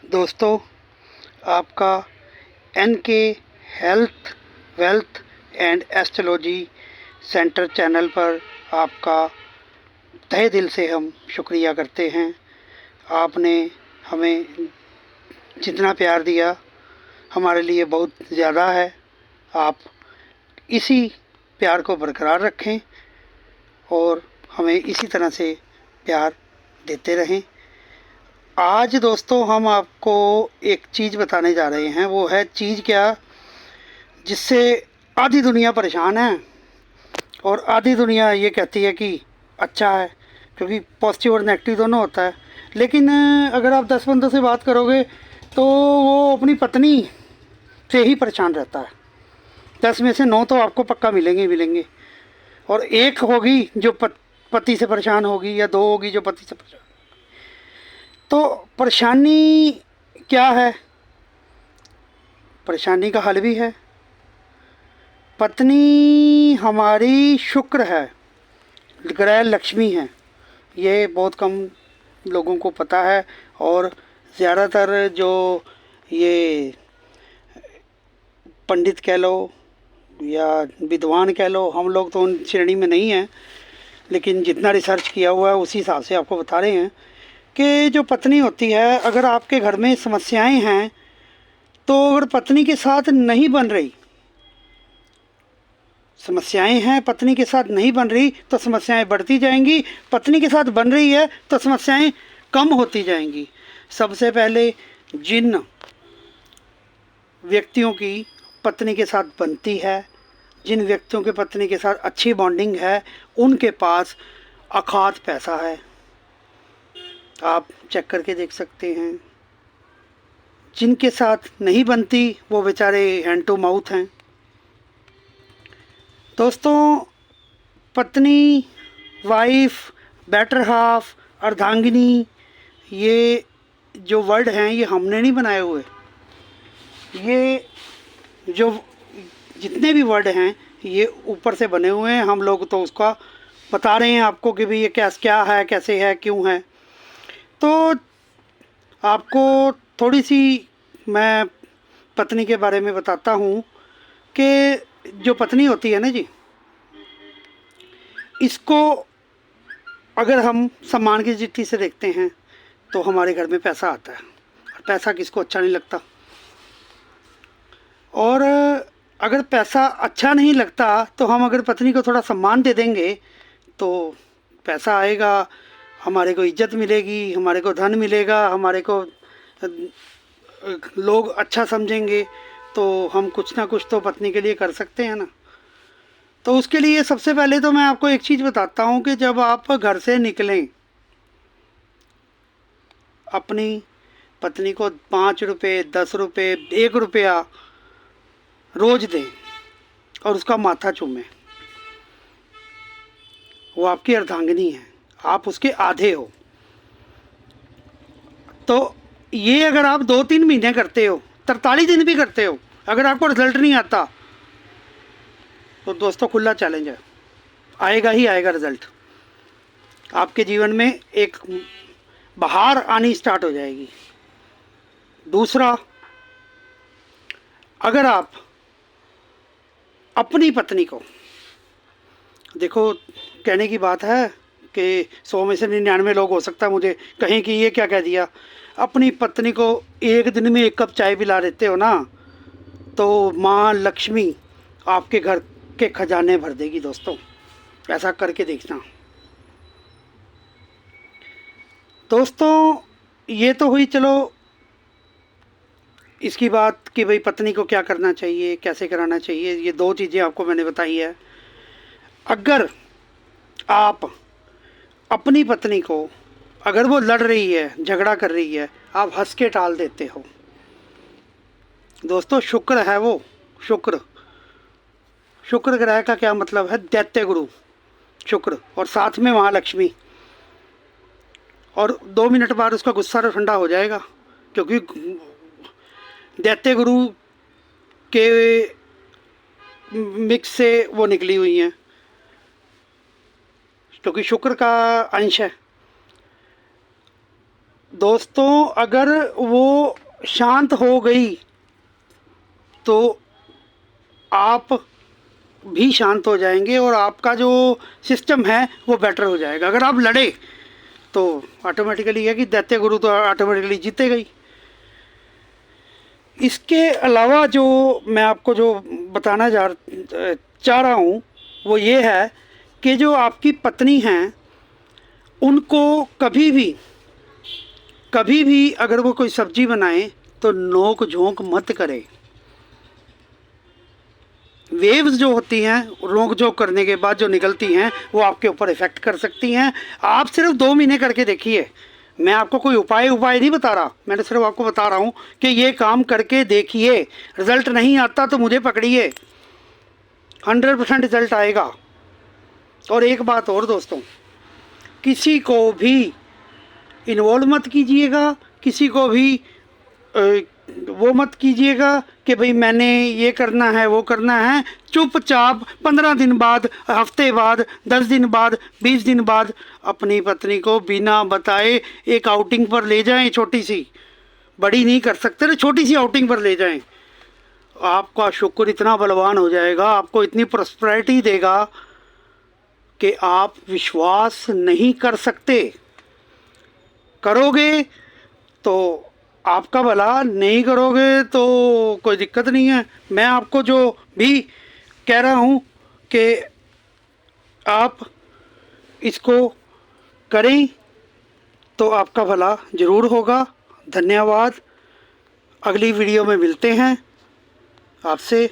दोस्तों, आपका एन के health wealth and astrology centre channel पर आपका तहे दिल से हम शुक्रिया करते हैं। आपने हमें जितना प्यार दिया हमारे लिए बहुत ज़्यादा है। आप इसी प्यार को बरकरार रखें और हमें इसी तरह से प्यार देते रहें। आज दोस्तों हम आपको एक चीज़ बताने जा रहे हैं। वो है चीज़ क्या, जिससे आधी दुनिया परेशान है और आधी दुनिया ये कहती है कि अच्छा है, क्योंकि पॉजिटिव और नेगेटिव दोनों होता है। लेकिन अगर आप 10 बंदों से बात करोगे तो वो अपनी पत्नी से ही परेशान रहता है। 10 में से 9 तो आपको पक्का मिलेंगे ही मिलेंगे, और एक होगी जो पति से परेशान होगी, या 2 होगी जो पति से परेशान। तो परेशानी क्या है? परेशानी का हल भी है। पत्नी हमारी शुक्र है, ग्रह लक्ष्मी है। ये बहुत कम लोगों को पता है, और ज़्यादातर जो ये पंडित कह लो या विद्वान कह लो, हम लोग तो उन श्रेणी में नहीं हैं, लेकिन जितना रिसर्च किया हुआ है उसी हिसाब से आपको बता रहे हैं कि जो पत्नी होती है, अगर आपके घर में समस्याएं हैं तो अगर पत्नी के साथ नहीं बन रही, समस्याएं हैं पत्नी के साथ नहीं बन रही तो समस्याएं बढ़ती जाएंगी, पत्नी के साथ बन रही है तो समस्याएं कम होती जाएंगी। सबसे पहले जिन व्यक्तियों की पत्नी के साथ बनती है, जिन व्यक्तियों के पत्नी के साथ अच्छी बॉन्डिंग है, उनके पास अखात पैसा है। आप चेक करके देख सकते हैं। जिनके साथ नहीं बनती वो बेचारे हैंड टू माउथ हैं। दोस्तों, पत्नी, वाइफ, बेटर हाफ, अर्धांगिनी, ये जो वर्ड हैं ये हमने नहीं बनाए हुए। ये जो जितने भी वर्ड हैं ये ऊपर से बने हुए हैं। हम लोग तो उसका बता रहे हैं आपको कि भाई ये क्या है, कैसे है, क्यों है। तो आपको थोड़ी सी मैं पत्नी के बारे में बताता हूँ कि जो पत्नी होती है ना जी, इसको अगर हम सम्मान की दृष्टि से देखते हैं तो हमारे घर में पैसा आता है, और पैसा किसको अच्छा नहीं लगता। और अगर पैसा अच्छा नहीं लगता तो हम अगर पत्नी को थोड़ा सम्मान दे देंगे तो पैसा आएगा, हमारे को इज्जत मिलेगी, हमारे को धन मिलेगा, हमारे को लोग अच्छा समझेंगे। तो हम कुछ ना कुछ तो पत्नी के लिए कर सकते हैं ना। तो उसके लिए सबसे पहले तो मैं आपको एक चीज़ बताता हूँ कि जब आप घर से निकलें, अपनी पत्नी को 5 रुपये, 10 रुपये, 1 रुपया रोज दें और उसका माथा चूमें। वो आपकी अर्धांगिनी है, आप उसके आधे हो। तो ये अगर आप 2-3 महीने करते हो, 43 दिन भी करते हो, अगर आपको रिजल्ट नहीं आता तो दोस्तों खुला चैलेंज है, आएगा ही आएगा रिजल्ट। आपके जीवन में एक बहार आनी स्टार्ट हो जाएगी। दूसरा, अगर आप अपनी पत्नी को, देखो कहने की बात है कि 100 में से 99 लोग हो सकता है मुझे कहें कि ये क्या कह दिया। अपनी पत्नी को एक दिन में 1 कप चाय पिला देते हो ना, तो माँ लक्ष्मी आपके घर के खजाने भर देगी। दोस्तों, ऐसा करके देखना। दोस्तों, ये तो हुई चलो इसकी बात कि भाई पत्नी को क्या करना चाहिए, कैसे कराना चाहिए। ये 2 चीज़ें आपको मैंने बताई है। अगर आप अपनी पत्नी को, अगर वो लड़ रही है, झगड़ा कर रही है, आप हंस के टाल देते हो, दोस्तों शुक्र है वो, शुक्र शुक्र ग्रह का क्या मतलब है? दैत्य गुरु शुक्र, और साथ में महालक्ष्मी। और 2 मिनट बाद उसका गुस्सा तो ठंडा हो जाएगा, क्योंकि दैत्य गुरु के मिक्स से वो निकली हुई हैं, क्योंकि शुक्र का अंश है। दोस्तों अगर वो शांत हो गई तो आप भी शांत हो जाएंगे और आपका जो सिस्टम है वो बेटर हो जाएगा। अगर आप लड़े तो ऑटोमेटिकली है कि दैत्य गुरु तो ऑटोमेटिकली जीतेगा ही। इसके अलावा जो मैं आपको जो बताना चाह रहा हूँ वो ये है कि जो आपकी पत्नी हैं उनको कभी भी अगर वो कोई सब्जी बनाएं तो नोक झोंक मत करें। वेव्स जो होती हैं रोक जोक करने के बाद जो निकलती हैं वो आपके ऊपर इफ़ेक्ट कर सकती हैं। आप सिर्फ 2 महीने करके देखिए। मैं आपको कोई उपाय नहीं बता रहा, मैंने सिर्फ आपको बता रहा हूँ कि ये काम करके देखिए। रिज़ल्ट नहीं आता तो मुझे पकड़िए, 100% रिज़ल्ट आएगा। और एक बात और दोस्तों, किसी को भी इन्वॉल्व मत कीजिएगा, किसी को भी वो मत कीजिएगा कि भाई मैंने ये करना है वो करना है। चुपचाप 15 दिन बाद, हफ्ते बाद, 10 दिन बाद, 20 दिन बाद अपनी पत्नी को बिना बताए एक आउटिंग पर ले जाएं। छोटी सी, बड़ी नहीं कर सकते ना, छोटी सी आउटिंग पर ले जाएं। आपका शुक्र इतना बलवान हो जाएगा, आपको इतनी प्रॉस्पेरिटी देगा कि आप विश्वास नहीं कर सकते। करोगे तो आपका भला, नहीं करोगे तो कोई दिक्कत नहीं है। मैं आपको जो भी कह रहा हूँ कि आप इसको करें तो आपका भला ज़रूर होगा। धन्यवाद। अगली वीडियो में मिलते हैं आपसे।